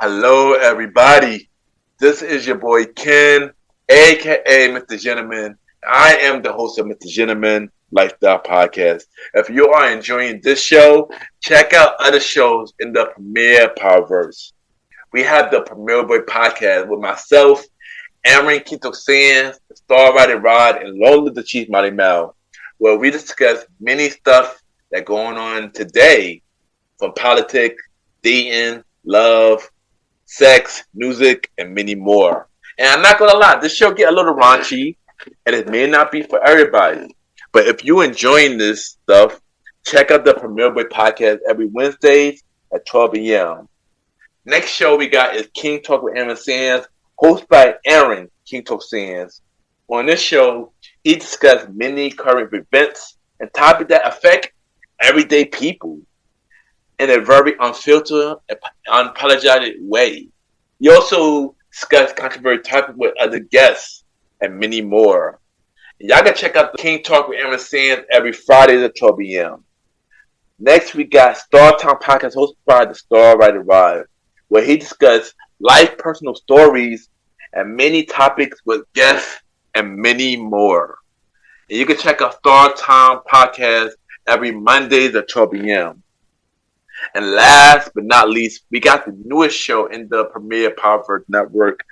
Hello, everybody. This is your boy Ken, aka MrGentleman. I am the host of MrGentleman Lifestyle Podcast. If you are enjoying this show, check out other shows in the Premier Powerverse. We have the Premier Boy Podcast with myself, Aaron Quito Sands, the Star Riding Rod, and Lola the Chief Mighty Mel, where we discuss many stuff that going on today, from politics, dating, love, sex, music, and many more. And I'm not gonna lie, this show get a little raunchy, and it may not be for everybody. But if you're enjoying this stuff, check out the Premier Boy Podcast every Wednesdays at 12 a.m. Next show we got is King Talk with Aaron Sands, hosted by Aaron King Talk Sands. On this show, he discusses many current events and topics that affect everyday people in a very unfiltered and unapologetic way. He also discusses controversial topics with other guests and many more. Y'all can check out the King Talk with Aaron Sands every Friday at 12 p.m. Next, we got Star Town Podcast hosted by the Star Riding Rod, where he discusses life, personal stories, and many topics with guests and many more. And you can check out Star Town Podcast every Mondays at 12 p.m. And last but not least, we got the newest show in the Premier Powerverse Network.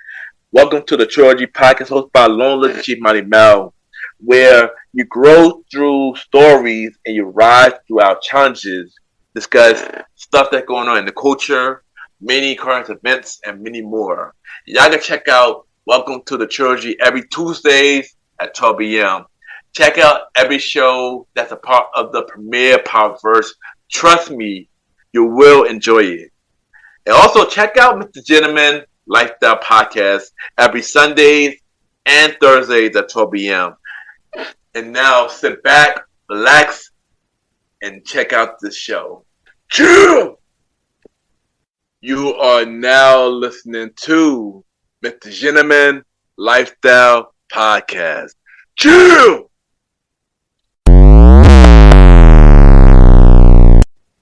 Welcome to the Trilogy Podcast hosted by Lola the Chief Mighty Mel, where you grow through stories and you rise throughout challenges, discuss stuff that's going on in the culture, many current events, and many more. Y'all can check out Welcome to the Trilogy every Tuesdays at 12 p.m. Check out every show that's a part of the Premier Powerverse. Trust me, you will enjoy it. And also check out MrGentleman Lifestyle Podcast every Sundays and Thursdays at 12 p.m. And now sit back, relax, and check out this show. Chill! You are now listening to MrGentleman Lifestyle Podcast. Chill!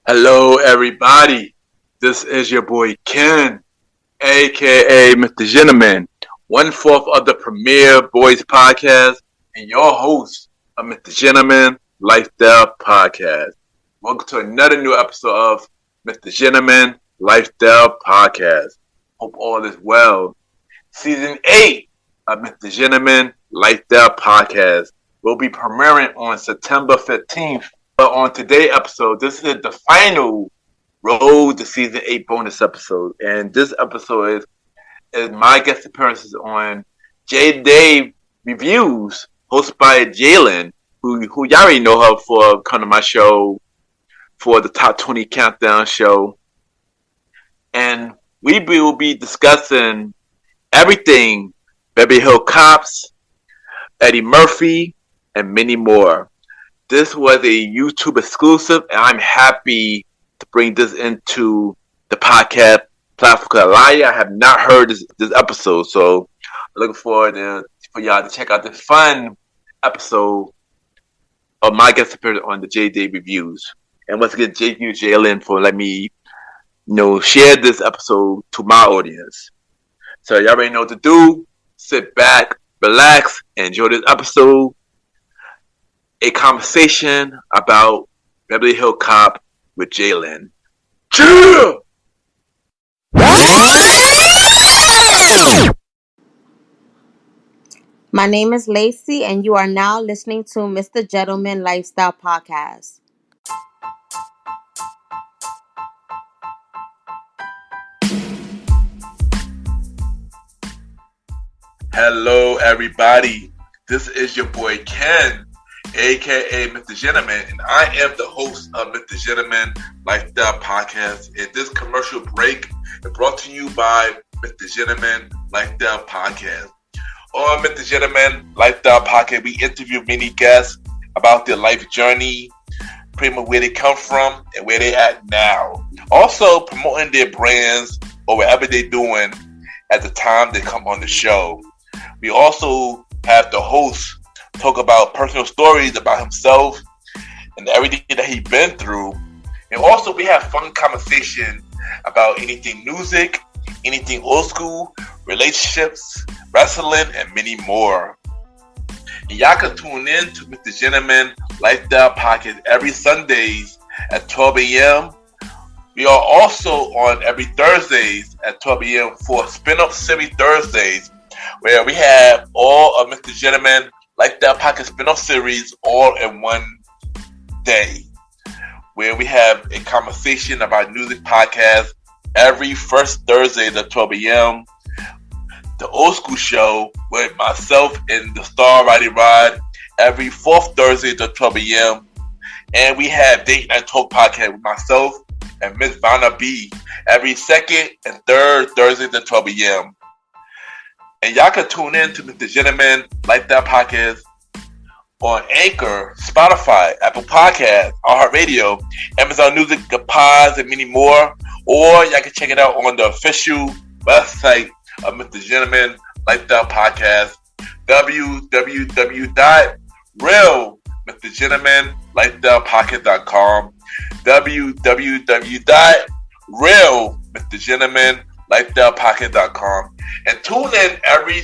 Hello, everybody. This is your boy Ken, aka MrGentleman, 1/4 of the Premier Boys Podcast, and your host of MrGentleman Lifestyle Podcast. Welcome to another new episode of MrGentleman Lifestyle Podcast. Hope all is well. Season 8 of MrGentleman Lifestyle Podcast will be premiering on September 15th. But on today's episode, this is the final Road to Season 8 bonus episode. And this episode is my guest appearances on JayDay Reviews, hosted by Jaylan, who y'all already know her for coming to my show for the Top 20 Countdown show. And we will be discussing everything Beverly Hills Cops, Eddie Murphy, and many more. This was a YouTube exclusive, and I'm happy to bring this into the podcast platform. I have not heard this episode, so I'm looking forward for y'all to check out this fun episode of my guest appearance on the JayDay Reviews. And once again, thank you, Jaylan, for letting me share this episode to my audience. So y'all already know what to do. Sit back, relax, and enjoy this episode. A conversation about Beverly Hills Cop with Jaylan. Chill! My name is Lacey, and you are now listening to MrGentleman Lifestyle Podcast. Hello, everybody. This is your boy Ken, aka MrGentleman, and I am the host of MrGentleman Lifestyle Podcast. And this commercial break is brought to you by MrGentleman Lifestyle Podcast. On MrGentleman Lifestyle Podcast, we interview many guests about their life journey, pretty much where they come from and where they at now. Also promoting their brands or whatever they're doing at the time they come on the show. We also have the host talk about personal stories about himself and everything that he's been through. And also we have fun conversation about anything music anything old school, relationships, wrestling, and many more. And y'all can tune in to MrGentleman Lifestyle Podcast every Sundays at 12 a.m. We are also on every Thursdays at 12 a.m. for Spin-Off Series Thursdays, where we have all of MrGentleman Lifestyle Podcast spin-off series all in one day, where we have a conversation about music podcast every first Thursday at 12 a.m. The Old School Show with myself and the Star Roddy Rod every fourth Thursday at 12 a.m. And we have Date Night Talk Podcast with myself and Miss Vanna B every second and third Thursday at 12 a.m. And y'all can tune in to MrGentleman Lifestyle Podcast on Anchor, Spotify, Apple Podcasts, iHeartRadio, Amazon Music, the Pods, and many more. Or y'all can check it out on the official website of MrGentleman Lifestyle Podcast, www.realmrgentlemanlifestylepodcast.com, www.realmrgentlemanlifestylepodcast.com, and tune in every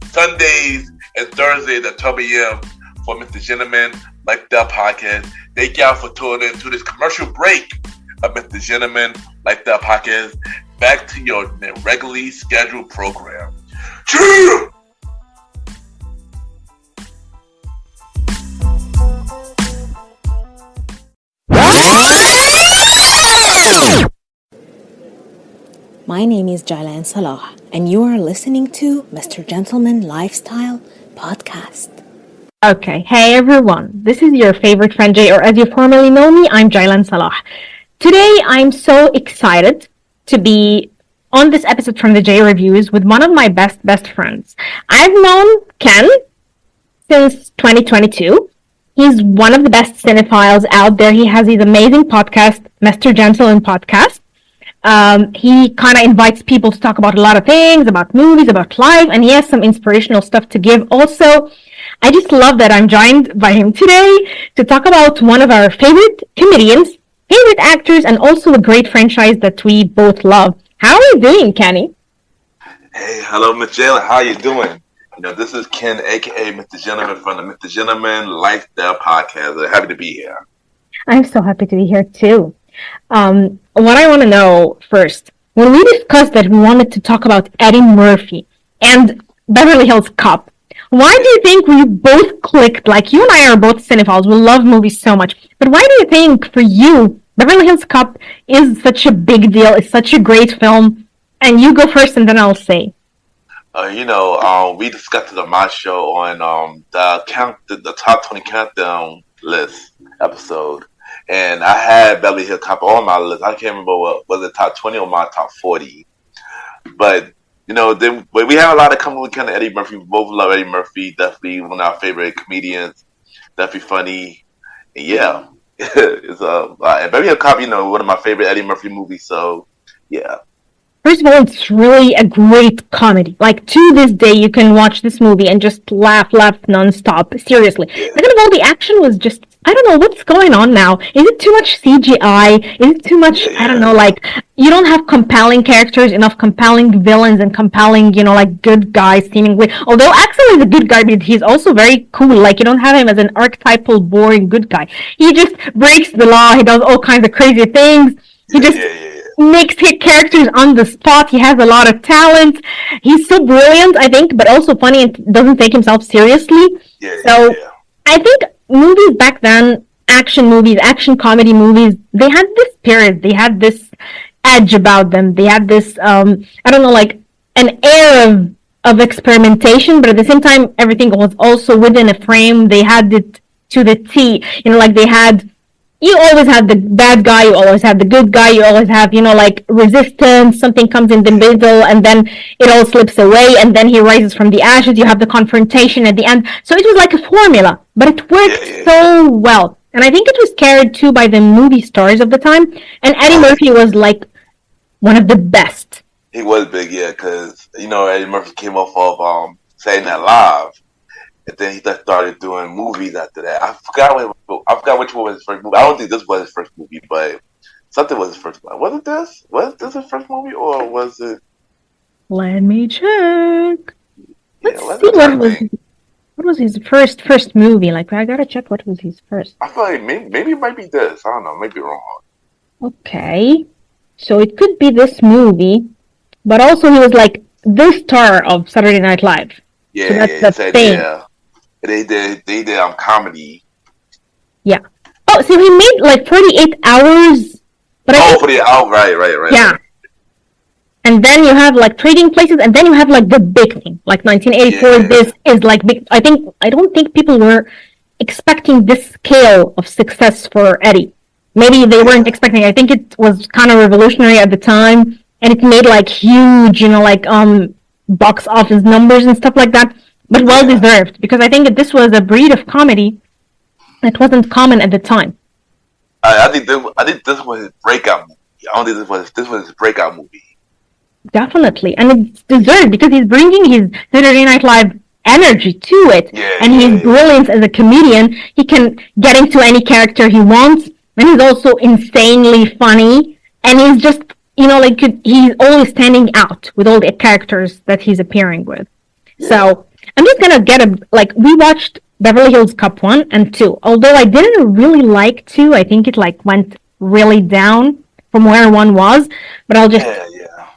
Sundays and Thursdays at 12 a.m. for MrGentleman Lifestyle Podcast. Thank y'all for tuning in to this commercial break of MrGentleman Lifestyle Podcast. Back to your regularly scheduled program. Cheer! My name is Jaylan Salah, and you are listening to Mr. Gentleman Lifestyle Podcast. Okay, hey everyone, this is your favorite friend Jay, or as you formerly know me, I'm Jaylan Salah. Today, I'm so excited to be on this episode from the Jay Reviews with one of my best friends. I've known Ken since 2022. He's one of the best cinephiles out there. He has his amazing podcast, MrGentleman Podcast. He kind of invites people to talk about a lot of things, about movies, about life, and he has some inspirational stuff to give. Also, I just love that I'm joined by him today to talk about one of our favorite comedians, favorite actors, and also a great franchise that we both love. How are you doing, Kenny? Hey, hello, Miss Jaylan. How you doing? This is Ken, a.k.a. MrGentleman from the MrGentleman Lifestyle Podcast. Happy to be here. I'm so happy to be here, too. What I want to know first, when we discussed that we wanted to talk about Eddie Murphy and Beverly Hills Cop, why do you think we both clicked? Like, you and I are both cinephiles. We love movies so much. But why do you think, for you, Beverly Hills Cop is such a big deal, is such a great film? And you go first, and then I'll say. We discussed it on my show on the top 20 countdown list episode. And I had Beverly Hills Cop on my list. I can't remember what was it, top 20 or my top 40. But, then we have a lot of common with kind of Eddie Murphy. We both love Eddie Murphy. Definitely one of our favorite comedians. Definitely funny. And yeah. It's and Beverly Hills Cop, one of my favorite Eddie Murphy movies. So, yeah. First of all, it's really a great comedy. Like, to this day, you can watch this movie and just laugh nonstop. Seriously. Yeah. Second of all, the action was just, I don't know what's going on now. Is it too much CGI? Is it too much, I don't know, like, you don't have compelling characters, enough compelling villains and compelling, good guys seemingly. Although Axel is a good guy, but he's also very cool. Like, you don't have him as an archetypal, boring good guy. He just breaks the law. He does all kinds of crazy things. He just makes his characters on the spot. He has a lot of talent. He's so brilliant, I think, but also funny and doesn't take himself seriously. I think movies back then, action movies, action comedy movies, they had this spirit. They had this edge about them. They had this, an air of experimentation, but at the same time, everything was also within a frame. They had it to the T. You always have the bad guy, you always have the good guy, you always have, resistance, something comes in the middle, and then it all slips away, and then he rises from the ashes, you have the confrontation at the end. So it was like a formula, but it worked so well. And I think it was carried, too, by the movie stars of the time, and Eddie Murphy was, one of the best. He was big, because, Eddie Murphy came off of Saturday Night Live. And then he started doing movies after that. I forgot which one was his first movie. I don't think this was his first movie, but something was his first one. Was it this? Was this his first movie, or was it? Let me check. Yeah, Let's let's see try to think. what was his first movie. Like I gotta check what was his first. I feel like maybe it might be this. I don't know. Maybe wrong. Okay, so it could be this movie, but also he was like the star of Saturday Night Live. So Yeah, that's yeah. the It said thing. yeah. They did comedy. Yeah. Oh, so he made like 48 hours, but I Oh, think for the out. Right. yeah. And then you have like Trading Places, and then you have like the big thing, like 1984. Yeah, This is like big. I don't think people were expecting this scale of success for Eddie. Maybe they weren't yeah, expecting. I think it was kind of revolutionary at the time, and it made like huge, like box office numbers and stuff like that. But well yeah. deserved, because I think that this was a breed of comedy that wasn't common at the time. I think this was his breakout movie. I don't think this was his breakout movie. Definitely, and it's deserved because he's bringing his Saturday Night Live energy to it, Yeah, and his yeah, brilliance as a comedian. He can get into any character he wants, and he's also insanely funny. And he's just, like he's always standing out with all the characters that he's appearing with. yeah. So I'm just gonna get a like we watched Beverly Hills Cop 1 and 2. Although I didn't really like 2, I think it like went really down from where 1 was. But I'll just Yeah, yeah.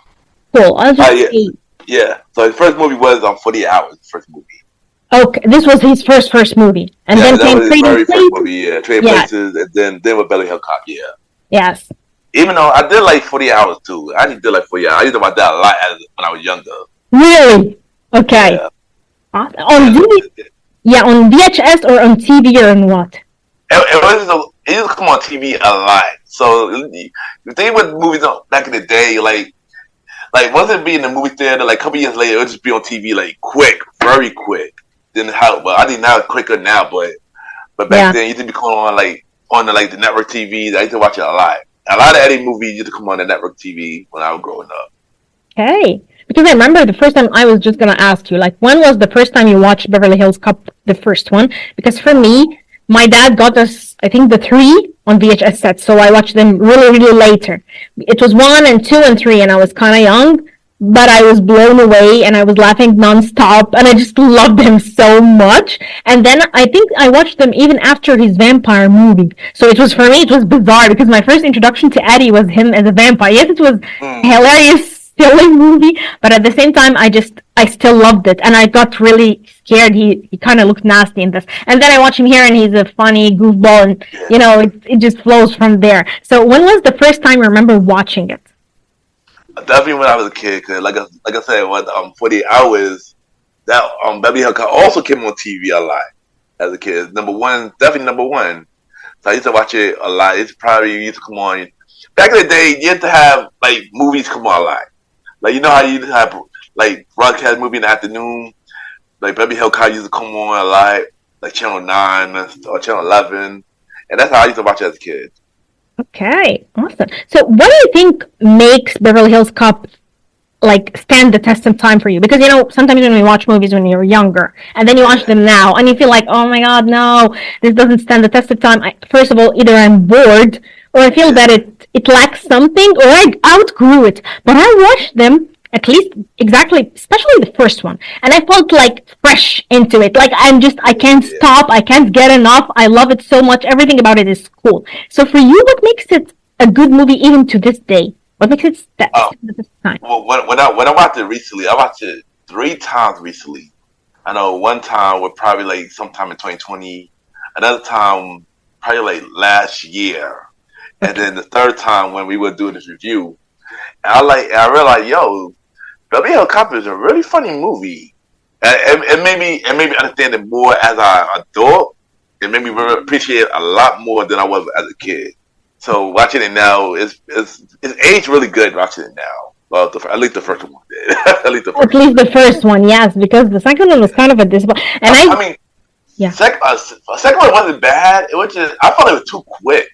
cool. I'll just Yeah, say yeah. So his first movie was on 40 Hours. First movie. okay, this was his first movie, and Yeah, then that came was his Trading very first Places. movie. Yeah, Trading Yes, Places, and then with Beverly Hills Cop. Yeah. yes, Even though I did like 40 Hours too. I actually did like 40 Hours. I used to watch that a lot when I was younger. really. Okay, Yeah. on Yeah. yeah, on VHS or on TV or on what? It used to come on TV a lot. So the thing with movies back in the day, like once it be in the movie theater, like a couple years later, it would just be on TV like quick, very quick. Then how? Well, I think now it's quicker now, but back Yeah. then it used to be coming on like the network TV. I used to watch it a lot. A lot of Eddie movies used to come on the network TV when I was growing up. Okay, because I remember the first time I was just gonna ask you, like, when was the first time you watched Beverly Hills Cop, the first one? Because for me, my dad got us, I think, the 3 on VHS sets, so I watched them really, really later. It was 1 and 2 and 3, and I was kind of young, but I was blown away, and I was laughing nonstop, and I just loved him so much. And then I think I watched them even after his vampire movie. So it was, for me, it was bizarre, because my first introduction to Eddie was him as a vampire. Yes, it was hilarious, silly movie, but at the same time, I still loved it, and I got really scared. He kind of looked nasty in this, and then I watch him here, and he's a funny goofball, and it just flows from there. So when was the first time you remember watching it? Definitely when I was a kid, cause like I said, what 48 Hours, that Beverly Hills Cop also came on TV a lot as a kid. Number one, definitely number one. So I used to watch it a lot. It's probably used to come on. Back in the day, you had to have like movies come on a lot. Like you know how you used to have like broadcast movie in the afternoon. Like Beverly Hills Cop used to come on a lot, like Channel 9 or Channel 11, and that's how I used to watch it as a kid. Okay, awesome. So what do you think makes Beverly Hills Cop like stand the test of time for you? Because sometimes when we watch movies when you're younger, and then you watch them now, and you feel like, oh my god, no, this doesn't stand the test of time. First of all, either I'm bored, or I feel that it lacks something, or I outgrew it. But I watched them at least exactly, especially the first one, and I felt like fresh into it. Like I can't stop, I can't get enough. I love it so much. Everything about it is cool. So for you, what makes it a good movie even to this day? What makes it stand the time? Well, when I watched it recently, I watched it 3 times recently. I know one time was probably like sometime in 2020, another time probably like last year, and then the third time when we were doing this review, and I realized, yo, Beverly Hills Cop is a really funny movie. It made me understand it more as an adult. It made me really appreciate it a lot more than I was as a kid. So watching it now it's aged really good. Watching it now, well, at least the first one did. At least the first one, yes, because the second one was kind of a disappointment. And I mean, yeah, second one wasn't bad. It was just I thought it was too quick,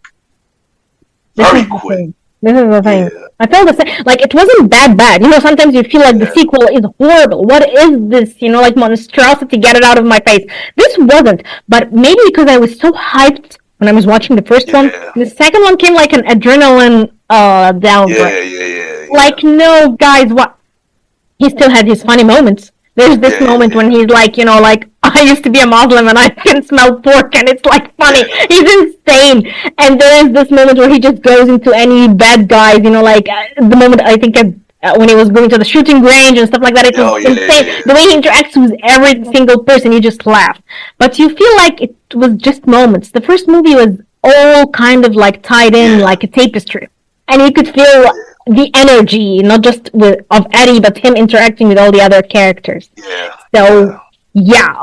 very quick. This is the thing. Yeah. I felt the same. Like it wasn't bad. Sometimes you feel like the sequel is horrible. What is this? Like monstrosity. Get it out of my face. This wasn't. But maybe because I was so hyped when I was watching the first one, the second one came like an adrenaline downgrade. Yeah. Like, no, guys, what? he still had his funny moments. There's this moment when he's like, like, I used to be a Muslim and I can smell pork, and it's like funny. He's insane. And there is this moment where he just goes into any bad guys, like the moment I think when he was going to the shooting range and stuff like that. It was insane. The way he interacts with every single person, you just laugh. But you feel like it was just moments. The first movie was all kind of like tied in like a tapestry. And you could feel the energy, not just of Eddie, but him interacting with all the other characters. So,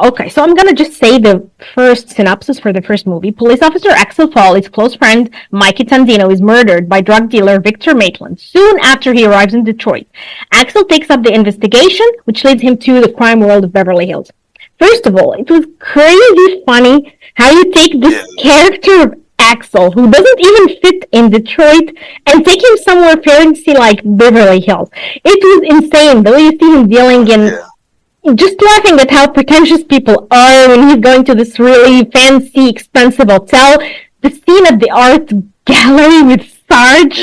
okay. So I'm gonna just say the first synopsis for the first movie. Police officer Axel Foley's close friend Mikey Tandino is murdered by drug dealer Victor Maitland soon after he arrives in Detroit. Axel takes up the investigation, which leads him to the crime world of Beverly Hills. First of all, it was crazy funny how you take this character of Axel, who doesn't even fit in Detroit, and take him somewhere fancy like Beverly Hills. It was insane the way you see him dealing in, just laughing at how pretentious people are when he's going to this really fancy, expensive hotel. The scene at the art gallery with Sarge,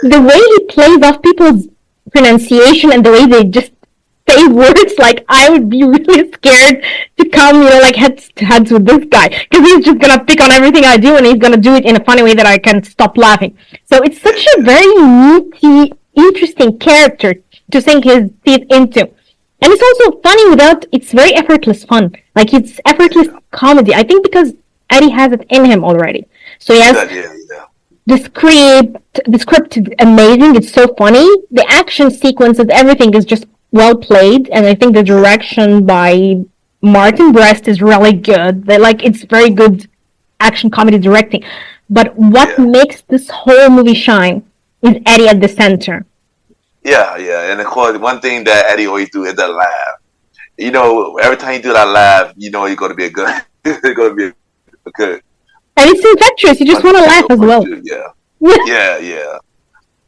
the way he plays off people's pronunciation and the way they just say words, like I would be really scared to come, like heads to heads with this guy, because he's just gonna pick on everything I do, and he's gonna do it in a funny way that I can't stop laughing. So it's such a very meaty, interesting character to sink his teeth into, and it's also funny it's very effortless fun. Like it's effortless comedy. I think because Eddie has it in him already. So he has the script is amazing. It's so funny. The action sequences, everything is just well played, and I think the direction by Martin Brest is really good. It's very good action comedy directing. But what makes this whole movie shine is Eddie at the center. And of course, one thing that Eddie always do is that laugh. Every time you do that laugh, you're going to be a good. You're going to be a good. And it's infectious. You just want to laugh as well.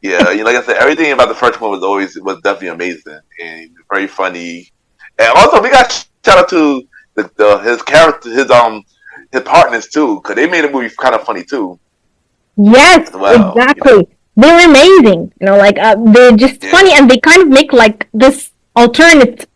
Like I said, everything about the first one was definitely amazing and very funny. And also, we got shout out to his character, his partners too, because they made the movie kind of funny too. Yes, exactly. They were amazing. They're just funny, and they kind of make like this alternate,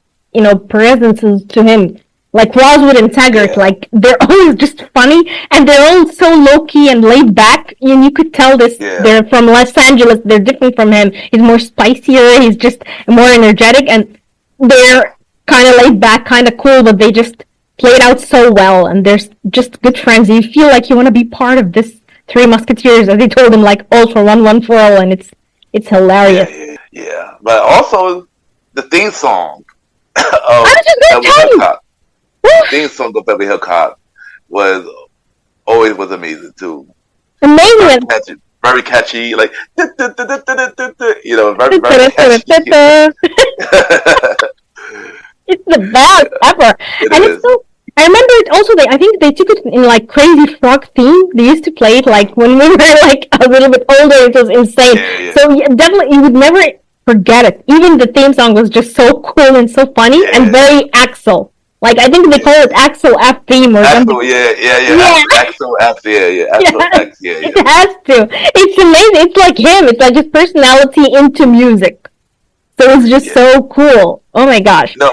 presences to him. Like Roswood and Taggart, like they're always just funny, and they're all so low key and laid back. And you could tell they're from Los Angeles. They're different from him. He's more spicier. He's just more energetic, and they're kind of laid back, kind of cool. But they just played out so well, and they're just good friends. You feel like you want to be part of this Three Musketeers, as they told him, like all for one for all, and it's hilarious. But also the theme song. I was just going to tell you. The theme song of Beverly Hills Cop was amazing too. Amazing. Very catchy, like very catchy. It's the best ever. It's so. I remember it also. I think they took it in like Crazy Frog theme. They used to play it like when we were like a little bit older. It was insane. So definitely, you would never forget it. Even the theme song was just so cool and so funny and very Axel. Like, I think they call it Axel F theme or something. Axel F, Axel X, It has to. It's amazing. It's like him. It's like his personality into music. So it's just so cool. Oh my gosh. No,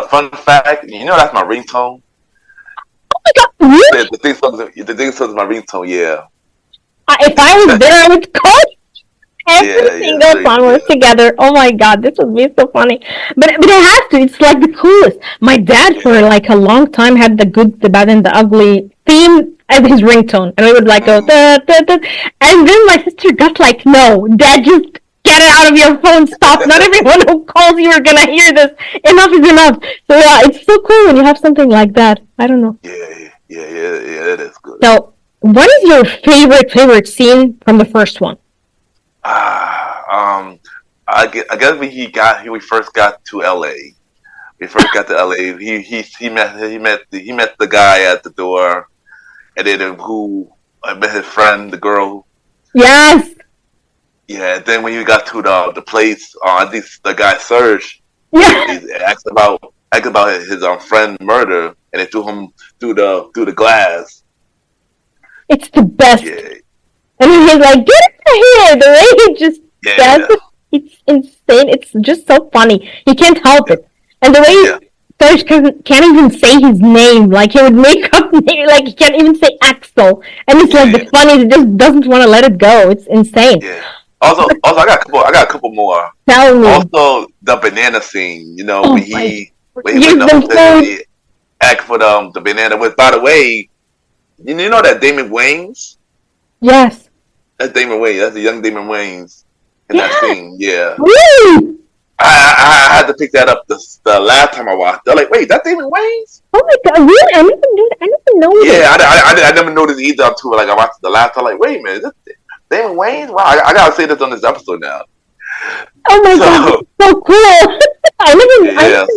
fun fact. That's my ringtone. Oh my god, really? The thing song is my ringtone. If I was there, I would call it. Every single song was together. Oh my god, this would be so funny. But it has to. It's like the coolest. My dad for like a long time had the Good, the Bad, and the Ugly theme as his ringtone, and we would like go da, da, da. And then my sister got like, "No, Dad, just get it out of your phone. Stop. Not everyone who calls you are gonna hear this. Enough is enough." So it's so cool when you have something like that. I don't know. It is good. So, what is your favorite scene from the first one? I guess when we first got to LA. We first got to LA. He met the guy at the door, and then who met his friend, the girl. Yes. Yeah. And then when he got to the place, I think the guy Serge. Yeah. He asked about his friend murder, and they threw him through the glass. It's the best. Yeah. And he's like, "Get out of here!" The way he just does it. It's insane. It's just so funny. He can't help Yeah. it. And the Yeah. way Serge can't even say his name. Like he would make up name. Like he can't even say Axel. And it's like Yeah. the funny. He just doesn't want to let it go. It's insane. Yeah. Also, I got a couple more. Tell me. Also, the banana scene. You know, Oh my. when he went Use in the the hotel and phone. he asked for the banana. Which, by the way, you know that Damon Wayans. Yes. That's Damon Wayans. That's the young Damon Wayans in that Yeah. scene. Yeah. Really? I had to pick that up the last time I watched. They're like, wait, that Damon Wayans? Oh my god. Really? I never knew. I never noticed. Yeah, I never noticed either until like I watched the last time. Like, wait a minute, this Damon Wayans? Wow, I gotta say this on this episode now. Oh my god. So That's so cool. I yeah, never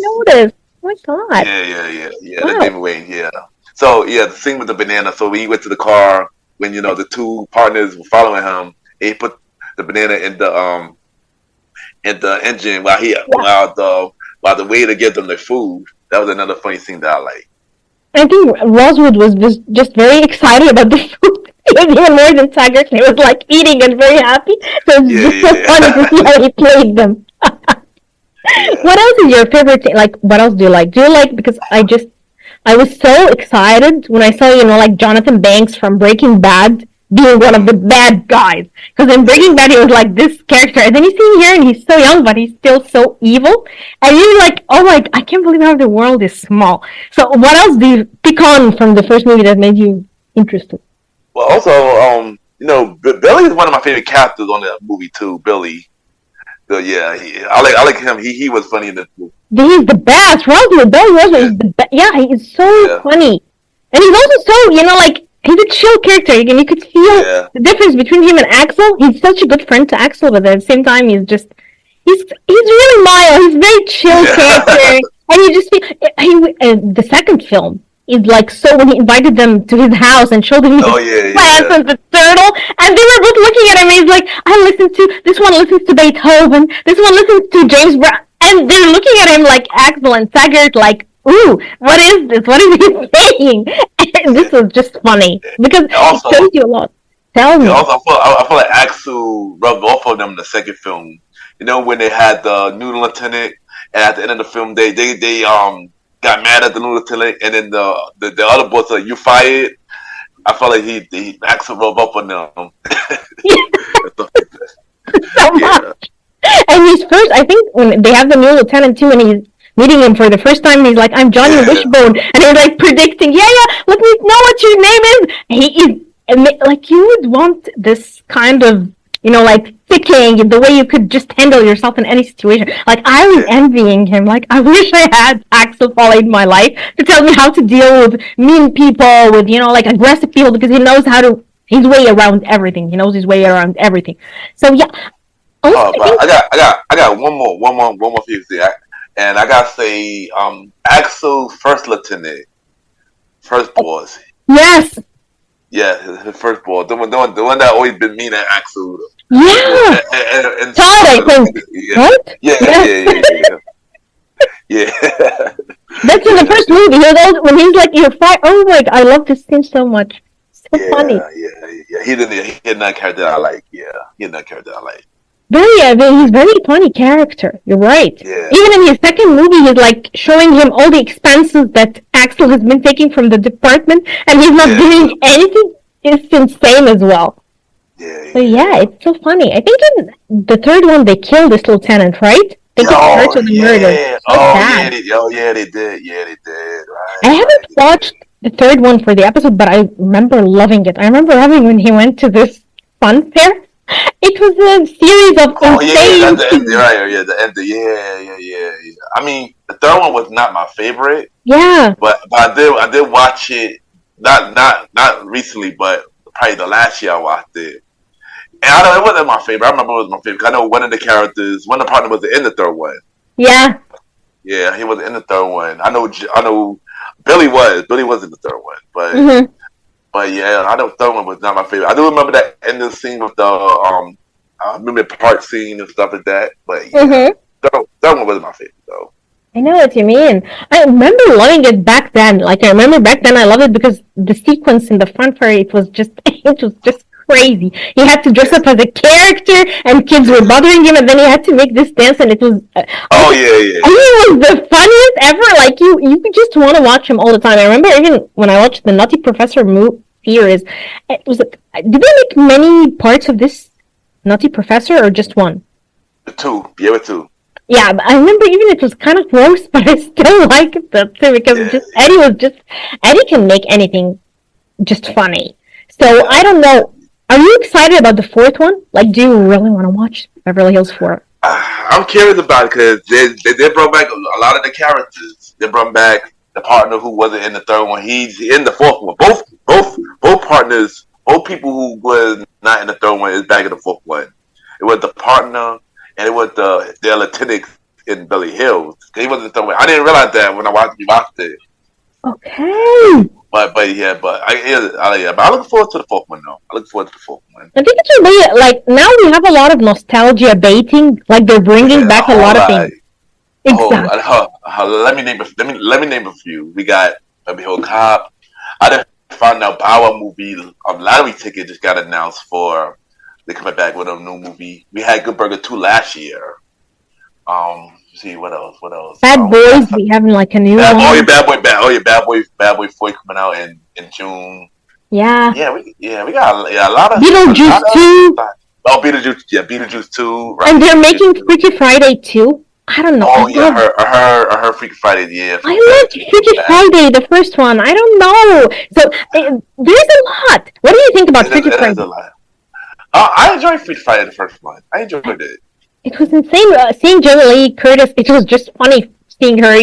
noticed. Oh my god. yeah. That's Wow. Damon Wayans. Yeah. So yeah, the scene with the banana. So when he went to the car, when the two partners were following him, he put the banana in the engine Yeah. while the waiter gives them their food. That was another funny scene that I like. I think Rosewood was just very excited about the food. He was even more than Taggart. He was like eating and very happy. So it's Yeah, just so funny to see how he played them. yeah. What else is your favorite thing? Like, what else do you like? Do you like, because I was so excited when I saw, like Jonathan Banks from Breaking Bad being one of the bad guys. Because in Breaking Bad, he was like this character. And then you see him here and he's so young, but he's still so evil. And you're like, oh my, I can't believe how the world is small. So what else do you pick on from the first movie that made you interested? Well, also, Billy is one of my favorite characters on that movie too. Billy. So yeah, I like him. He was funny in this movie. He's the best. Rosewood, Bill Rosewood is the best. Yeah, he is so Yeah. funny. And he's also so, like, he's a chill character. And you could feel Yeah. the difference between him and Axel. He's such a good friend to Axel, but at the same time, he's really mild. He's a very chill character. And you just feel, the second film is like, so when he invited them to his house and showed them his plants and the turtle, and they were both looking at him, and he's like, this one listens to Beethoven, this one listens to James Brown, and they're looking at him like Axel and Taggart, like, ooh, what is this? What is he saying? And this was just funny, because Also, it shows you a lot. Tell me. also, I feel like Axel rubbed off on them in the second film. You know, when they had the new lieutenant, and at the end of the film, they got mad at the new lieutenant, and then the other boys like, "You fired." I felt like he Axel rubbed up on them. So much. And he's first, I think, when they have the new lieutenant too, and he's meeting him for the first time, he's like, "I'm Johnny Wishbone," and he's like predicting, "Yeah, let me know what your name is." He is like, you would want this kind of, like thinking, the way you could just handle yourself in any situation. Like, I was envying him. Like, I wish I had Axel Foley in my life to tell me how to deal with mean people, with like aggressive people, because he knows his way around everything. He knows his way around everything. So yeah. But I got one more piece there, and I gotta say, Axel first lieutenant, first boss. Yes. Yeah, his first boss, the one that always been mean at Axel. Yeah. And Todd, I think. Right? Yeah. That's in the first movie. When he's like, "You're fine." Oh my god, I love this scene so much. So funny. Yeah. He did not character I like. Yeah, he did not character I like. He's very funny character. You're right. Yeah. Even in his second movie, he's like showing him all the expenses that Axel has been taking from the department, and he's not doing anything. It's insane as well. So yeah, it's so funny. I think in the third one they killed this lieutenant, right? They took charge of the murder. So they did. Yeah, they did. Right. I haven't watched the third one for the episode, but I remember loving it. I remember having when he went to this fun fair. It was a series of insane. The end, right? Yeah, the end. Yeah. I mean, the third one was not my favorite. Yeah. But I did watch it. Not recently, but probably the last year I watched it. And I know it wasn't my favorite. I remember it was my favorite. I know one of the partner was in the third one. Yeah. Yeah, he was in the third one. I know Billy was in the third one, but but yeah, I know the third one was not my favorite. I do remember that ending scene with the I remember the park scene and stuff like that. But yeah, third one wasn't my favorite though. I know what you mean. I remember loving it back then. Like, I remember back then I loved it because the sequence in the front fair, it was just crazy. He had to dress up as a character, and kids were bothering him, and then he had to make this dance, and it was. Oh I think it was the funniest ever. Like you just want to watch him all the time. I remember even when I watched the Nutty Professor series, it was like, did they make many parts of this Nutty Professor or just one? Two. Yeah, with two. Yeah, but I remember even it was kind of gross, but I still liked it too because Eddie can make anything just funny. So I don't know. Are you excited about the fourth one? Like, do you really want to watch Beverly Hills 4? I'm curious about it because they brought back a lot of the characters. They brought back the partner who wasn't in the third one. He's in the fourth one. Both partners, both people who was not in the third one is back in the fourth one. It was the partner and it was the lieutenant in Beverly Hills. He wasn't in the third one. I didn't realize that when I watched it. Okay. But I look forward to the fourth one though. I look forward to the fourth one. I think it's really like now we have a lot of nostalgia baiting. Like they're bringing back a lot of things. Exactly. Let me name a few. We got Beverly Hills Cop. I just found out our movie lottery ticket just got announced for. They're coming back with a new movie. We had Good Burger 2 last year. See what else? Bad Boys. We having like a new one. Bad Boy 4 coming out in June. Yeah. We got a lot of Beetlejuice 2. Oh, Beetlejuice 2. Right. And they're making Freaky Friday 2. I don't know. Oh yeah, her Freaky Friday. Yeah. I loved Freaky Friday, the first one. I don't know. So there's a lot. What do you think about Freaky Friday? There's a lot. I enjoyed Freaky Friday, the first one. I enjoyed it. It was insane. Seeing Jamie Lee Curtis, it was just funny seeing her,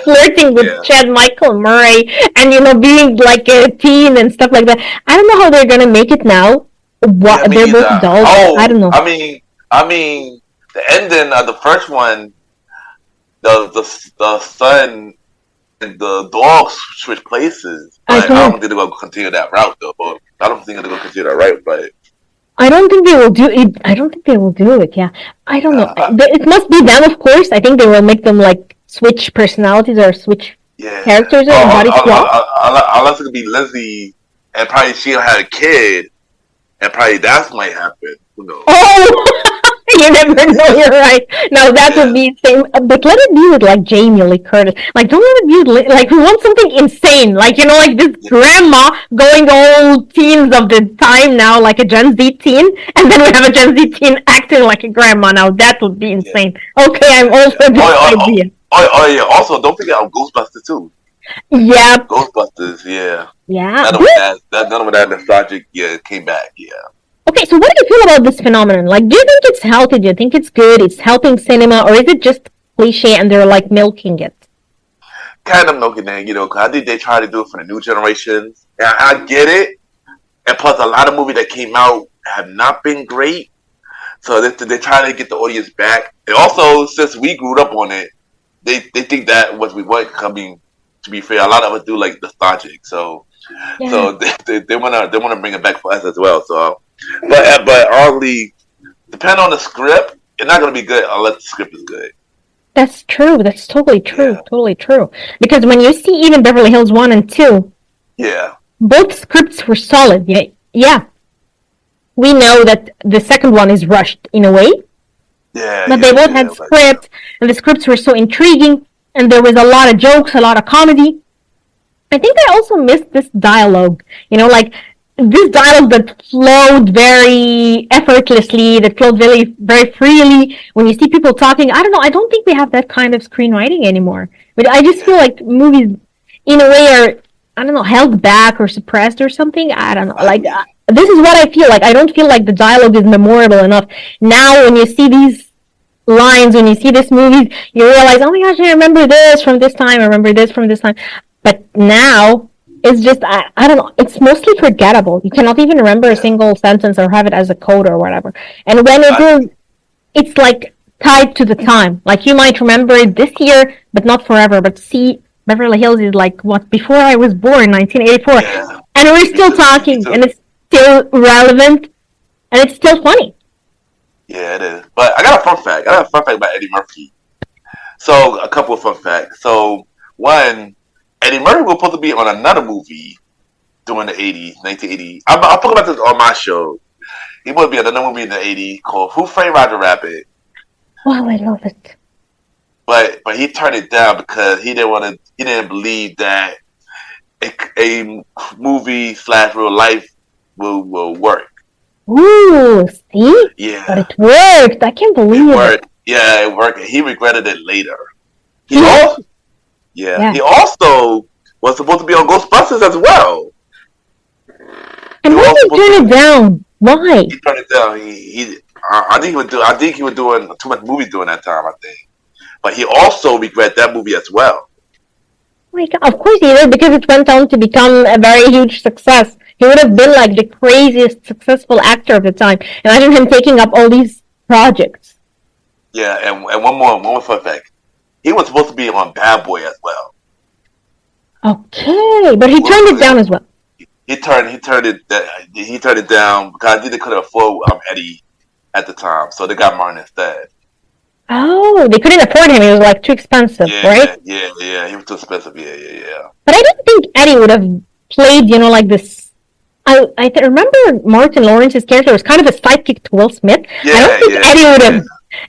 flirting with Chad Michael Murray and, being like a teen and stuff like that. I don't know how they're going to make it now. They're both dolls. I don't know. I mean, the ending of the first one, the son and the dog switch places. I don't think they're going to continue that route, though. But I don't think they're going to continue that route, but... I don't think they will do it. Yeah. I don't know. It must be them, of course. I think they will make them like switch personalities or switch characters or body swap. Unless it could be Lizzie and probably she'll have a kid and probably that might happen. Who knows? Oh! You never know, you're right. No, that would be insane. But let it be with like Jamie Lee Curtis. Like, don't let it be with, like, we want something insane. Like, like this grandma going all teens of the time now, like a Gen Z teen. And then we have a Gen Z teen acting like a grandma now. That would be insane. Okay, I'm all for this idea. Oh, yeah. Also, don't forget Ghostbusters, too. Yeah. Ghostbusters, yeah. Yeah. None of that nostalgic, came back, yeah. Okay, so what do you feel about this phenomenon? Like, do you think it's healthy? Do you think it's good? It's helping cinema? Or is it just cliche and they're, like, milking it? Kind of milking it, because I think they try to do it for the new generations. And I get it. And plus, a lot of movies that came out have not been great. So they're trying to get the audience back. And also, since we grew up on it, they think that what we want coming, to be fair, a lot of us do, like, nostalgic. So they want to bring it back for us as well, so... But honestly, depending on the script, it's not going to be good unless the script is good. That's true. That's totally true. Yeah. Totally true. Because when you see even Beverly Hills 1 and 2, both scripts were solid. Yeah. We know that the second one is rushed in a way. But they both had scripts, and the scripts were so intriguing, and there was a lot of jokes, a lot of comedy. I think I also missed this dialogue. Like... this dialogue that flowed very effortlessly, that flowed very, very freely. When you see people talking, I don't know. I don't think we have that kind of screenwriting anymore. But I just feel like movies, in a way, are, I don't know, held back or suppressed or something. I don't know. Like, this is what I feel like. I don't feel like the dialogue is memorable enough. Now, when you see these lines, when you see these movies, you realize, oh my gosh, I remember this from this time. I remember this from this time. But now... it's just, I don't know, it's mostly forgettable. You cannot even remember a single sentence or have it as a code or whatever. And when it is, it's like tied to the time. Like you might remember it this year, but not forever. But see, Beverly Hills is like, before I was born, 1984. Yeah. And we're still talking, and it's still relevant, and it's still funny. Yeah, it is. But I got a fun fact. About Eddie Murphy. So, a couple of fun facts. So, one... Eddie Murphy was supposed to be on another movie during the 80s, 1980s. I talk about this on my show. He would be another movie in the 80s called Who Framed Roger Rabbit. Wow, I love it. But he turned it down because he didn't believe that a movie / real life will work. Ooh, see? Yeah. But it worked. I can't believe it. Yeah, it worked. He regretted it later. He Yeah. also was supposed to be on Ghostbusters as well. And why did he turn it down? Why? He turned it down. I think he was doing too much movies during that time. I think, but he also regret that movie as well. Oh my God, of course he did, because it went on to become a very huge success. He would have been like the craziest successful actor of the time. Imagine him taking up all these projects. Yeah, and one more fun fact. He was supposed to be on Bad Boy as well. Okay, but he turned it down as well. He turned it down because they couldn't afford Eddie at the time, so they got Martin instead. Oh, they couldn't afford him. He was like too expensive, right? Yeah. He was too expensive. Yeah. But I don't think Eddie would have played, like this. I remember Martin Lawrence's character was kind of a sidekick to Will Smith. I don't think Eddie would have.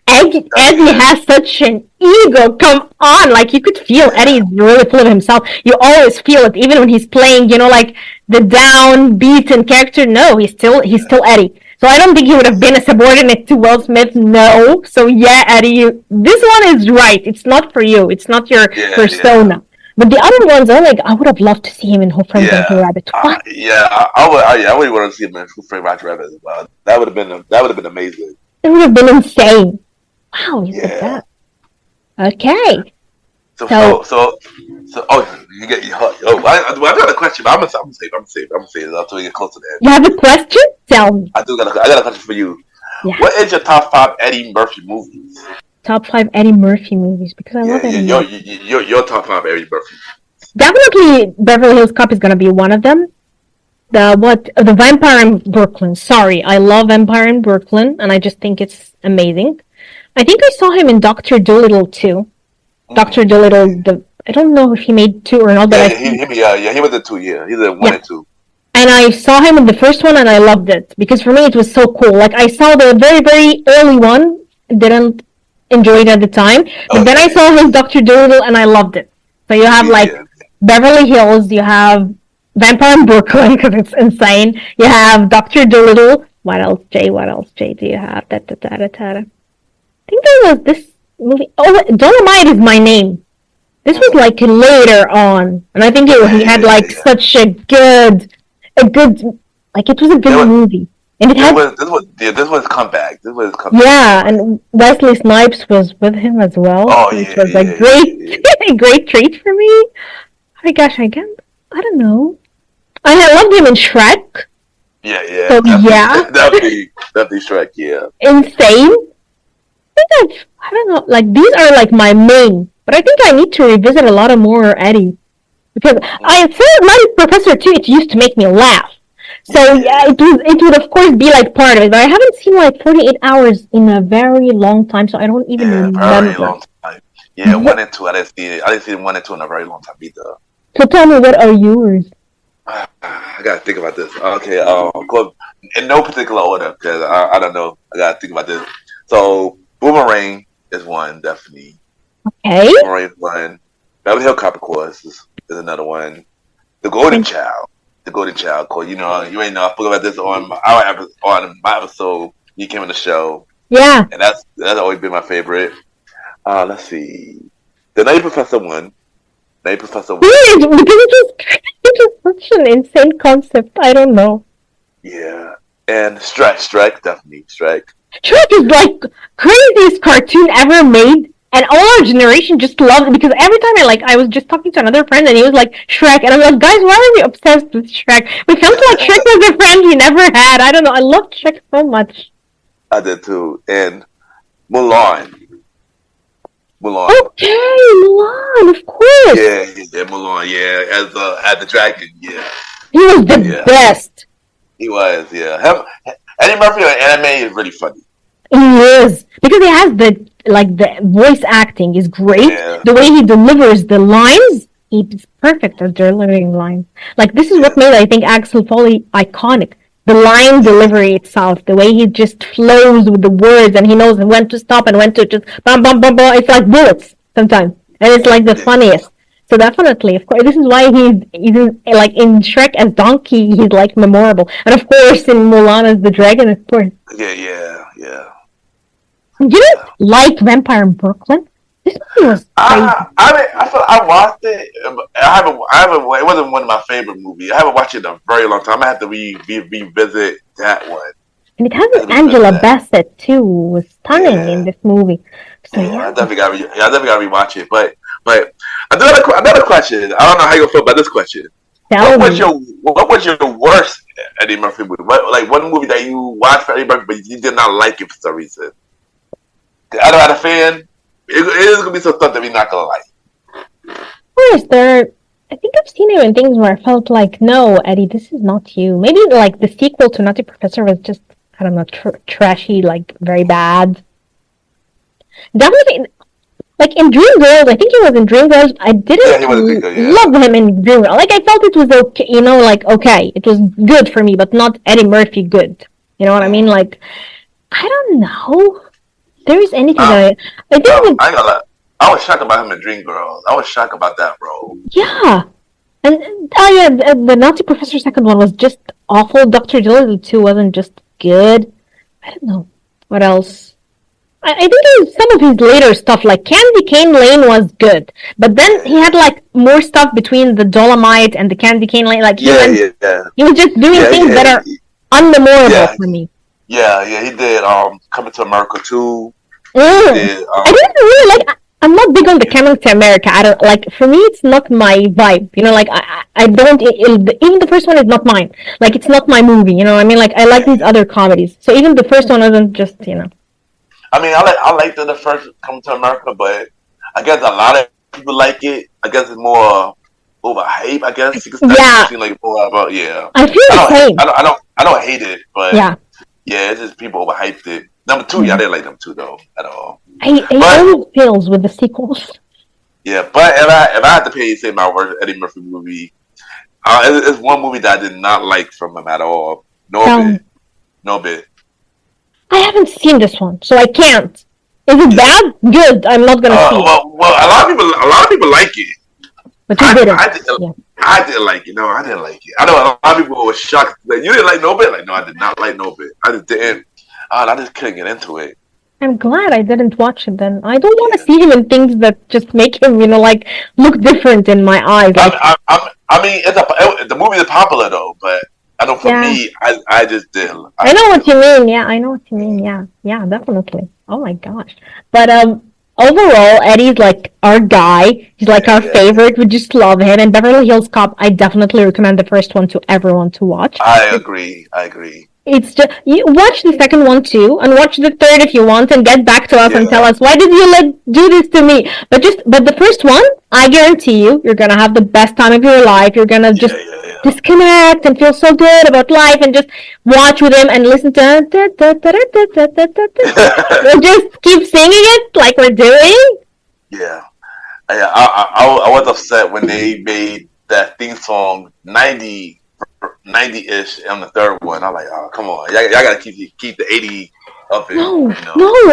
Eddie has such an ego. Come on, like you could feel Eddie's really full of himself. You always feel it, even when he's playing, like the downbeaten character. No, he's still Eddie. So I don't think he would have been a subordinate to Will Smith. No. So yeah, Eddie, this one is right. It's not for you. It's not your persona. Yeah. But the other ones, I would have loved to see him in Who Framed Roger Rabbit. I would want to see him in Who Framed Roger Rabbit as well. That would have been amazing. It would have been insane. Wow, you said that. Okay. So you get I got a question, but I'm gonna save it until we get close to that. You have a question? Tell me. I got a question for you. Yeah. What is your top 5 Eddie Murphy movies? Top 5 Eddie Murphy movies, because I love Eddie Murphy. Your top 5 Eddie Murphy. Definitely Beverly Hills Cop is gonna be one of them. The Vampire in Brooklyn. Sorry, I love Vampire in Brooklyn, and I just think it's amazing. I think I saw him in Dr. Dolittle too. Dr. Dolittle, I don't know if he made 2 or not. But he was in 2. Yeah, he did 1 and 2. And I saw him in the first one, and I loved it because for me it was so cool. Like I saw the very very early one, didn't enjoy it at the time, but then I saw his Dr. Dolittle, and I loved it. So you have Beverly Hills, you have Vampire in Brooklyn because it's insane. You have Dr. Dolittle. What else, Jay? Do you have? I think there was this movie. Oh, Dolomite is My Name. This was later on, and I think he had such a good, it was a good movie. And it this was comeback. Yeah, and Wesley Snipes was with him as well, which was a great treat for me. Oh my gosh, I don't know. I loved him in Shrek. Yeah. So definitely Shrek. Yeah. Insane. I don't know. These are my main, but I think I need to revisit a lot of more Eddie because I said my Professor too. It used to make me laugh. So yeah, it would of course be part of it, but I haven't seen 48 Hours in a very long time, so I don't even remember. Very long time. Yeah, 1 and 2. I didn't see 1 and 2 in a very long time either. So tell me, what are yours? I gotta think about this. Okay, in no particular order because I don't know. I gotta think about this. So Boomerang is one, definitely. Okay. Boomerang is one. Beverly Hills Cop, of course, is another one. The Golden Child. Cause you ain't know I spoke about this on my episode. You came on the show. Yeah. And that's always been my favorite. Let's see. The Nutty Professor one. Weird, because it was such an insane concept. I don't know. Yeah. And Shrek, definitely Shrek. Shrek is craziest cartoon ever made, and all our generation just loved it because every time I was just talking to another friend and he was like Shrek, and I'm like, guys, why are we obsessed with Shrek? We felt like Shrek was a friend we never had. I don't know. I loved Shrek so much. I did too. And Mulan. Okay, Mulan, of course. Yeah, Mulan. Yeah, as the dragon. Yeah, he was the best. He was. Yeah, Eddie Murphy on anime is really funny. He is because he has the voice acting is great. Yeah. The way he delivers the lines, He's perfect at delivering lines. Like this is what made I think Axel Foley iconic. The line delivery itself, the way he just flows with the words, and he knows when to stop and when to just bam bam bam bam. It's like bullets sometimes, and it's like the funniest. So definitely, of course, this is why like in Shrek as Donkey, he's like memorable, and of course in Mulan as the dragon, of course. Yeah. You didn't like Vampire in Brooklyn? This movie was crazy. I feel I watched it. I haven't. It wasn't one of my favorite movies. I haven't watched it in a very long time. I have to revisit that one. And it has Angela Bassett too, who was stunning in this movie. So I definitely got to rewatch it. But another question. I don't know how you feel about this question. What was your worst Eddie Murphy movie? Like one movie that you watched for Eddie Murphy, but you did not like it for some reason? I know, as a fan, it is gonna be some stuff that we're not gonna like. Of course, I think I've seen it in things where I felt like, no, Eddie, this is not you. Maybe like the sequel to Nutty Professor was just, I don't know, trashy, like very bad. Definitely, like in Dreamgirls, I think he was in Dreamgirls. I didn't love him in Dreamgirls. Like I felt it was okay, like okay, it was good for me, but not Eddie Murphy good. You know what I mean? Like, I don't know. There is anything that I think. I ain't gonna lie. I was shocked about him in Dreamgirls. I was shocked about that role. Yeah. And the Nazi Professor second one was just awful. Dr. Dolittle 2 wasn't just good. I don't know. What else? I think some of his later stuff, like Candy Cane Lane was good. But then he had like more stuff between the Dolomite and the Candy Cane Lane. Like he was just doing things that are unmemorable for me. Yeah, he did Coming to America 2. I didn't really like. I'm not big on the Coming to America. I don't like. For me, it's not my vibe. You know, like I don't. Even the first one is not mine. Like it's not my movie. You know what I mean? Like I like these other comedies. So even the first one isn't just. I mean, I like the first Coming to America, but I guess a lot of people like it. I guess it's more overhype. I guess you can seem like more about I feel the same. I don't hate it, but it's just people overhyped it. Number 2, I didn't like them 2 though at all. I always fails with the sequels. Yeah, but if I had to say my worst Eddie Murphy movie, it's one movie that I did not like from him at all. No bit. I haven't seen this one, so I can't. Is it bad? Good. I'm not gonna see it. Well, a lot of people like it. But you didn't. I didn't like it. No, I didn't like it. I know a lot of people were shocked. Like, you didn't like No Bit? Like, no, I did not like No Bit. I just didn't. I just couldn't get into it. I'm glad I didn't watch it then. I don't want to see him in things that just make him, like, look different in my eyes. Like, I mean, the movie is popular though, but I know for me, I just didn't. I know what you mean. Yeah, I know what you mean. Yeah, definitely. Oh my gosh. But overall, Eddie's like our guy. He's like our favorite. We just love him. And Beverly Hills Cop, I definitely recommend the first one to everyone to watch. I agree. It's just you watch the second one too, and watch the third if you want, and get back to us and tell us why did you do this to me. But the first one, I guarantee you're gonna have the best time of your life. You're gonna just disconnect and feel so good about life, and just watch with him and listen to we'll just keep singing it like we're doing. Yeah, I was upset when they made that theme song 90-ish on the third one. I'm like, oh, come on, y'all gotta keep the 80 up here. No,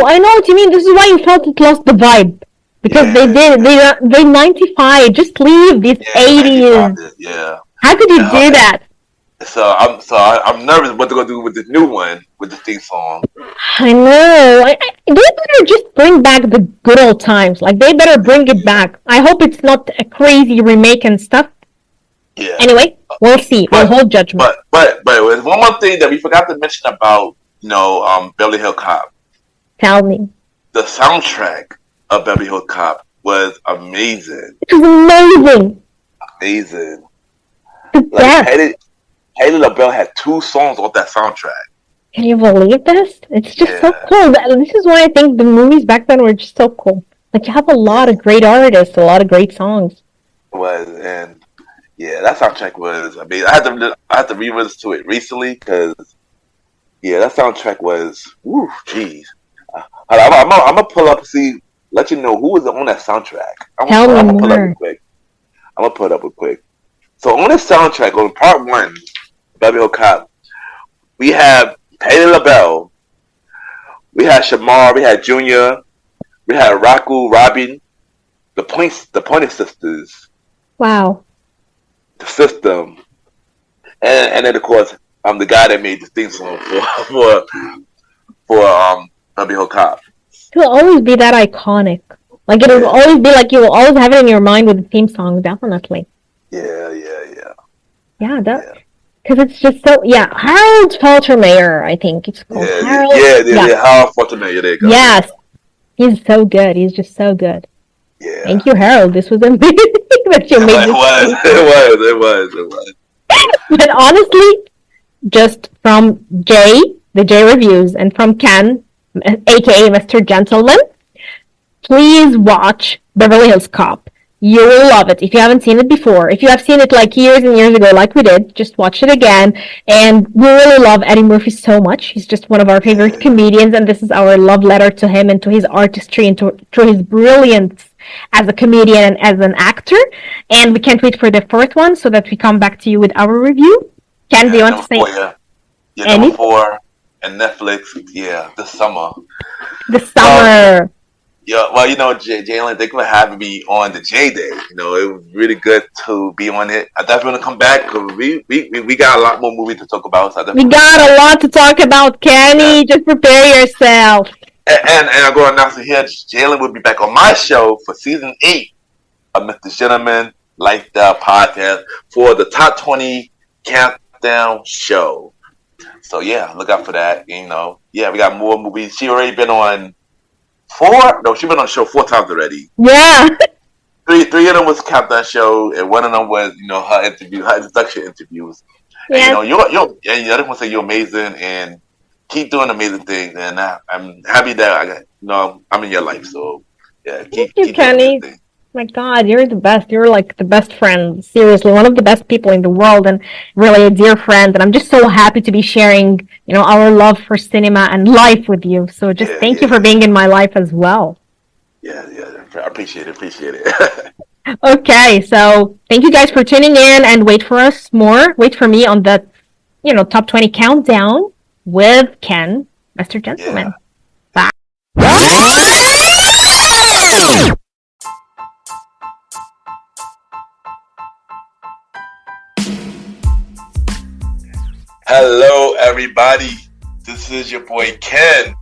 I know what you mean. This is why you felt it lost the vibe, because they 95. Just leave these 80s. Yeah. How could you do that? So I'm nervous what they're gonna do with the new one with the theme song. I know. They better just bring back the good old times. Like they better bring it back. I hope it's not a crazy remake and stuff. Yeah. Anyway, we'll see. We'll hold judgment. But there's one more thing that we forgot to mention about Beverly Hills Cop. Tell me. The soundtrack of Beverly Hills Cop was amazing. It was amazing. The best. Haley LaBelle had 2 songs off that soundtrack. Can you believe this? It's just so cool. This is why I think the movies back then were just so cool. Like you have a lot of great artists, a lot of great songs. It was, and that soundtrack was. I mean, I had to revisit to it recently because that soundtrack was. Woo, jeez. I'm gonna pull up and let you know who was on that soundtrack. Tell me I'm gonna more. pull up real quick. I'm gonna put it up real quick. So on the soundtrack, on part one, Beverly Hills Cop, we have Patti LaBelle, we had Shamar, we had Junior, we had Raku, Robin, the Pointer Sisters, Wow. the System, and then of course the guy that made the theme song for Beverly Hills Cop. It will always be that iconic. Like it will always be like you will always have it in your mind with the theme song, definitely. Yeah. Yeah, that because it's just so. Yeah, Harold Faltermeyer, I think it's called Harold. Yeah. Harold Faltermeyer. There you go. Yes, he's so good. He's just so good. Yeah. Thank you, Harold. This was amazing that you made this. It was. But honestly, just from the Jay reviews, and from Ken, aka Mr. Gentleman, please watch Beverly Hills Cop. You will love it if you haven't seen it before. If you have seen it like years and years ago, like we did, just watch it again. And we really love Eddie Murphy so much. He's just one of our favorite comedians, and this is our love letter to him and to his artistry and to his brilliance as a comedian and as an actor. And we can't wait for the fourth one so that we come back to you with our review. Ken, do you want to say number 4 and Netflix, this summer. This summer. Yeah, well, Jaylan, they're going to have me on the JayDay. It was really good to be on it. I definitely want to come back because we got a lot more movies to talk about. So we got a lot to talk about, Kenny. Yeah. Just prepare yourself. And I'm going to announce it here. Jaylan will be back on my show for season 8 of MrGentleman Lifestyle Podcast for the Top 20 Countdown Show. So, look out for that. We got more movies. She already been on 4? No, she's been on the show 4 times already. Yeah. Three of them was Countdown Show, and one of them was, her introduction interviews. Yeah. And, and I just want to say you're amazing, and keep doing amazing things. And I'm happy that I'm in your life. So, keep Kenny. doing My God, you're the best. You're like the best friend. Seriously, one of the best people in the world, and really a dear friend. And I'm just so happy to be sharing, our love for cinema and life with you. So just thank you for being in my life as well. Yeah. I appreciate it. Okay, so thank you guys for tuning in, and wait for us more. Wait for me on the, top 20 countdown with Ken, Mr. Gentleman. Bye. Hello, everybody. This is your boy Ken,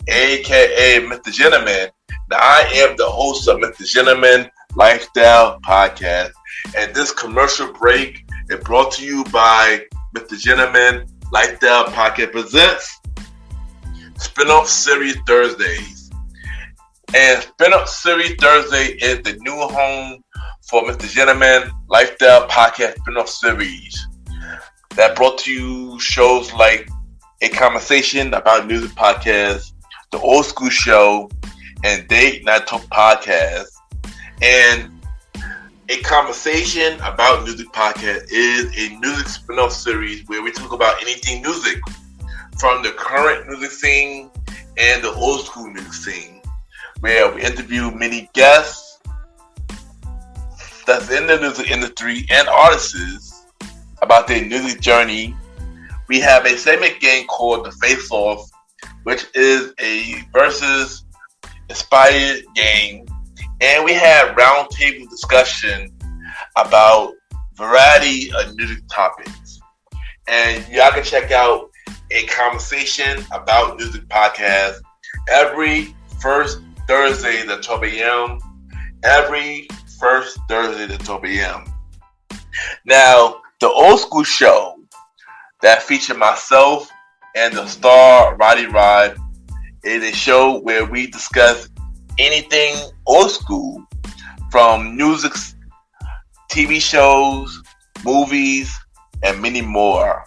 aka MrGentleman. Now, I am the host of MrGentleman Lifestyle Podcast, and this commercial break is brought to you by MrGentleman Lifestyle Podcast presents Spinoff Series Thursdays. And Spinoff Series Thursday is the new home for MrGentleman Lifestyle Podcast Spinoff Series. That brought to you shows like A Conversation About Music Podcast, The Old School Show, and Date Night Talk Podcast. And A Conversation About Music Podcast is a music spin-off series where we talk about anything music, from the current music scene and the old school music scene, where we interview many guests that's in the music industry and artists about their music journey. We have a segment game called The Face Off, which is a versus inspired game, and we have roundtable discussion about variety of music topics. And y'all can check out A Conversation About Music Podcast every first Thursday at 12 a.m. Every first Thursday at 12 a.m. Now, the Old School Show that featured myself and the star Roddy Rod is a show where we discuss anything old school, from music, TV shows, movies, and many more.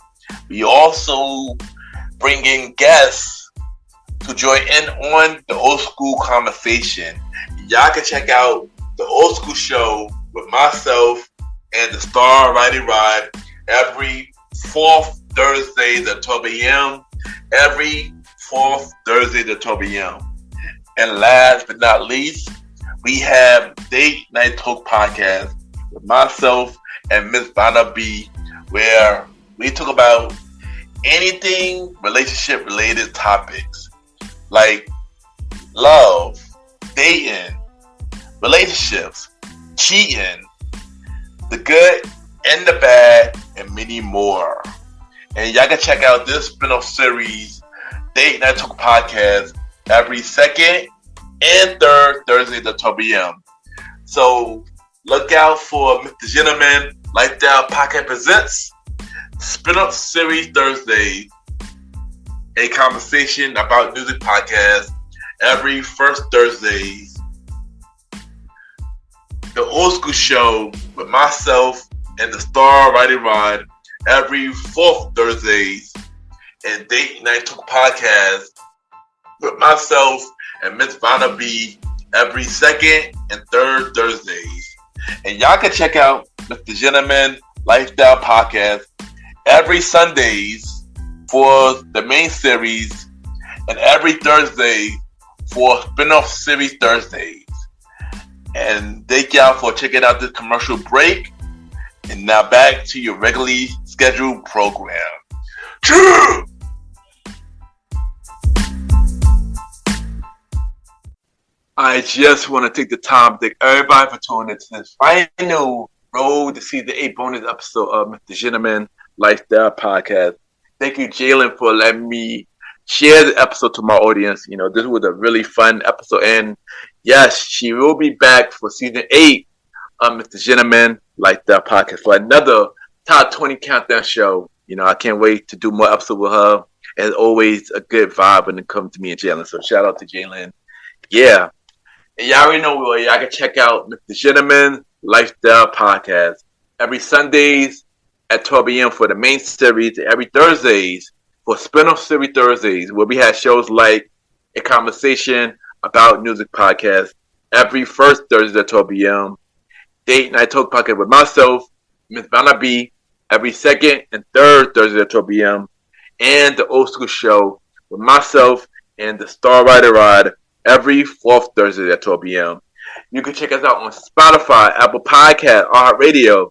We also bring in guests to join in on the old school conversation. Y'all can check out the Old School Show with myself and the star Roddy Rod every fourth Thursday at 12 a.m. Every fourth Thursday at 12 a.m. And last but not least, we have Date Night Talk Podcast, with myself and Miss Vanna B, where we talk about anything relationship related topics like love, dating, relationships, cheating, the good and the bad, and many more. And y'all can check out this spin-off series, Date Night Talk Podcast, every second and third Thursdays at 12 p.m. So look out for MrGentleman Lifestyle Podcast Presents Spin-off Series Thursdays, a conversation about music podcast every first Thursdays. The Old School Show with myself and the Star Riding Rod every fourth Thursdays, and Date Night Talk Podcast with myself and Miss Vanna B every second and third Thursdays. And y'all can check out MrGentleman Lifestyle Podcast every Sundays for the main series and every Thursday for spin-off series Thursdays. And thank y'all for checking out this commercial break. And now back to your regularly scheduled program. True! I just want to take the time to thank everybody for tuning into this final road to see the 8 bonus episode of MrGentleman Lifestyle Podcast. Thank you, Jaylan, for letting me share the episode to my audience. You know, this was a really fun episode. And yes, she will be back for season 8 of MrGentleman Lifestyle Podcast for another top 20 countdown show. You know, I can't wait to do more episodes with her. As always, a good vibe when it comes to me and Jaylan. So shout out to Jaylan. Yeah. And y'all already know where y'all can check out MrGentleman Lifestyle Podcast every Sundays at 12 p.m. for the main series, and every Thursdays for spin-off series Thursdays, where we have shows like A Conversation About Music Podcast every first Thursday at 12 p.m. Date Night Talk Podcast with myself, Miss Vanna B, every second and third Thursday at 12 p.m. And the Old School Show with myself and the Star Rider Rod every fourth Thursday at 12 p.m. You can check us out on Spotify, Apple Podcast, iHeartRadio,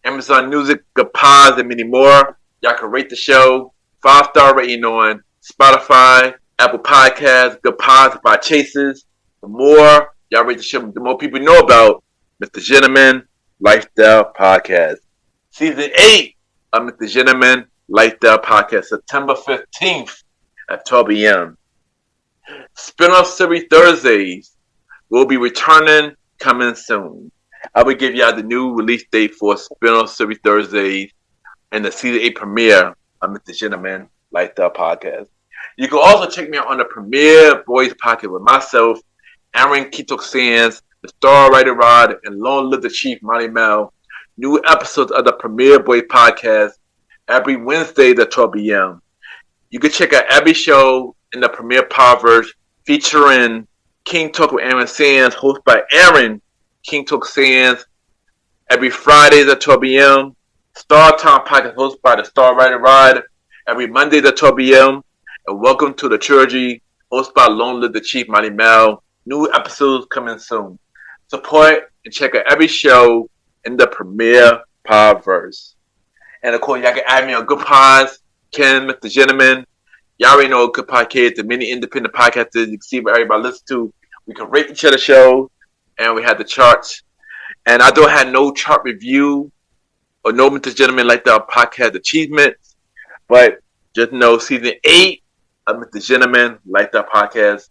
Amazon Music, Good Pods, and many more. Y'all can rate the show 5-star rating on Spotify, Apple Podcasts, Good Pods by Chases. The more y'all rate the show, the more people know about MrGentleman Lifestyle Podcast. Season 8 of MrGentleman Lifestyle Podcast, September 15th at 12 p.m. Spin-off series Thursdays will be returning coming soon. I will give y'all the new release date for spin-off series Thursdays and the season 8 premiere of MrGentleman Lifestyle Podcast. You can also check me out on the Premiere Boys Podcast with myself, Aaron Ketok Sands, the Star Rider Rod, and Long Live the Chief, Monty Mel. New episodes of the Premiere Boys Podcast every Wednesday at 12 p.m. You can check out every show in the Premiere Podverse featuring King Talk with Aaron Sands, hosted by Aaron King Talk Sands, every Fridays at 12 p.m. Star Time Podcast hosted by the Star Rider Ride every Monday at 12 p.m. And Welcome to the Trilogy hosted by Long Live the Chief, Monty Mel. New episodes coming soon. Support and check out every show in the Premiere Podverse. And of course, y'all can add me on Good Pods, Ken, MrGentleman. Y'all already know Good Podcast, the many independent podcasters. You can see what everybody listens to. We can rate each other's show, and we have the charts. And I don't have no chart review or no MrGentleman like the podcast achievements, but just know season 8 of MrGentleman like the podcast.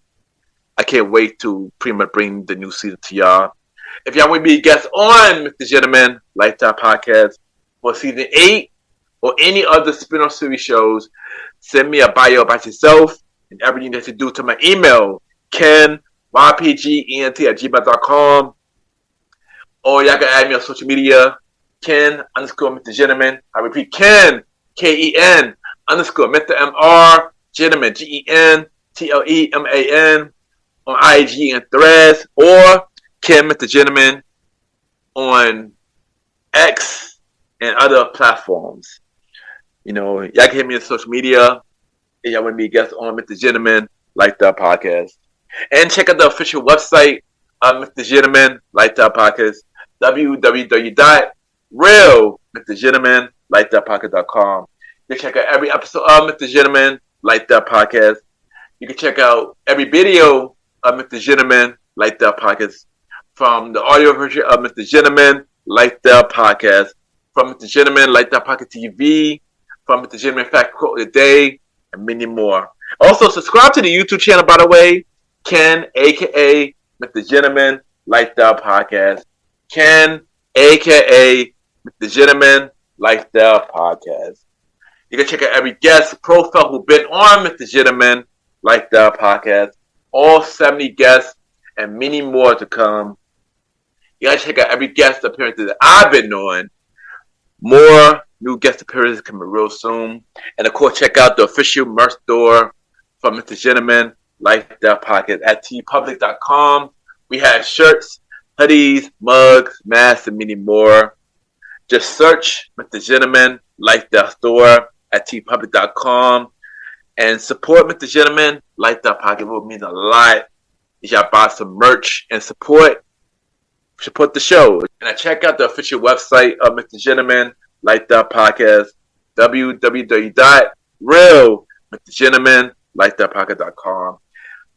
I can't wait to pretty much bring the new season to y'all. If y'all want to be a guest on MrGentleman Lifestyle Podcast for season 8 or any other spin-off series shows, send me a bio about yourself and everything that you do to my email, kenypgent@gmail.com. Or y'all can add me on social media, Ken_MrGentleman. I repeat, Ken, Ken _Mr. MR, Gentleman, GENTLEMAN on IG and Threads, or Ken MrGentleman on X and other platforms. You know, y'all can hit me on social media if y'all want to be a guest on MrGentleman Lifestyle Podcast. And check out the official website of MrGentleman Lifestyle Podcast, www.realmrgentlemanlifestylepodcast.com. You can check out every episode of Mr. Gentleman Lifestyle Podcast. You can check out every video of Mr. Gentleman Lifestyle Podcast from the audio version of Mr. Gentleman Lifestyle Podcast, from Mr. Gentleman Lifestyle Podcast TV, from Mr. Gentleman Fact Quote of the Day, and many more. Also, subscribe to the YouTube channel, by the way, Ken, a.k.a. Mr. Gentleman Lifestyle Podcast. Ken, a.k.a. Mr. Gentleman Lifestyle Podcast. You can check out every guest profile who's been on Mr. Gentleman Lifestyle Podcast. All 70 guests and many more to come. You gotta check out every guest appearance that I've been on. More new guest appearances coming real soon. And of course, check out the official merch store from Mr. Gentleman Lifestyle Podcast at tpublic.com. We have shirts, hoodies, mugs, masks, and many more. Just search Mr. Gentleman Lifestyle Store at tpublic.com and support Mr. Gentleman Lifestyle Podcast. It would mean a lot if y'all buy some merch and support the show. And I check out the official website of Mr. Gentleman Lifestyle Podcast, www.realmrgentlemanlifestylepodcast.com.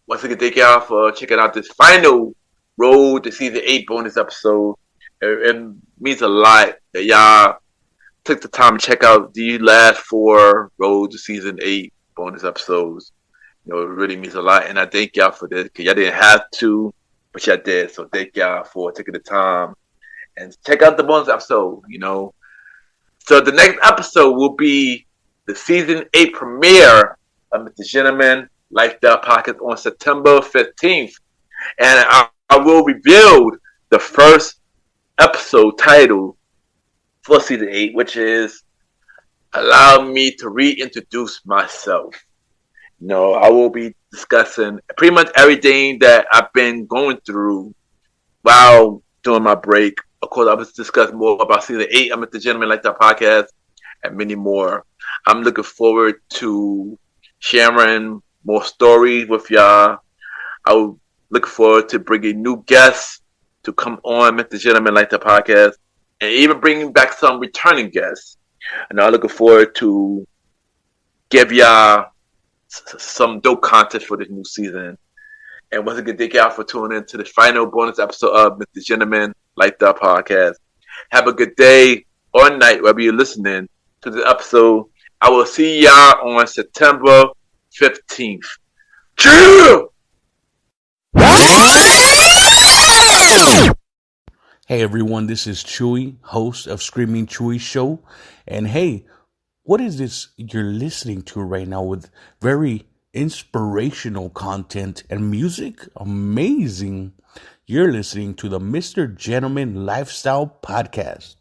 Once again, thank y'all for checking out this final road to season 8 bonus episode. It means a lot that y'all took the time to check out the last 4 road to season 8 bonus episodes. You know, it really means a lot, and I thank y'all for this, because y'all didn't have to, but y'all did. So thank y'all for taking the time and check out the bonus episode, you know. So the next episode will be the season 8 premiere of Mr. Gentleman Lifestyle Podcast on September 15th. And I will reveal the first episode title for season 8, which is Allow Me to Reintroduce Myself. You know, I will be discussing pretty much everything that I've been going through while doing my break. Of course, I was discussing more about season 8 of Mr. Gentleman Lifestyle Podcast and many more. I'm looking forward to sharing more stories with y'all. I will look forward to bringing new guests to come on Mr. Gentleman Lifestyle Podcast, and even bringing back some returning guests. And I'm looking forward to give y'all some dope content for this new season. And once again, thank y'all for tuning in to the final bonus episode of Mr. Gentleman Lifestyle Podcast. Have a good day or night, wherever you're listening to this episode. I will see y'all on September 15th. Chill! Hey everyone, this is Chewy, host of Screaming Chewy Show. And hey, what is this you're listening to right now with very inspirational content and music? Amazing. You're listening to the Mr. Gentleman Lifestyle Podcast.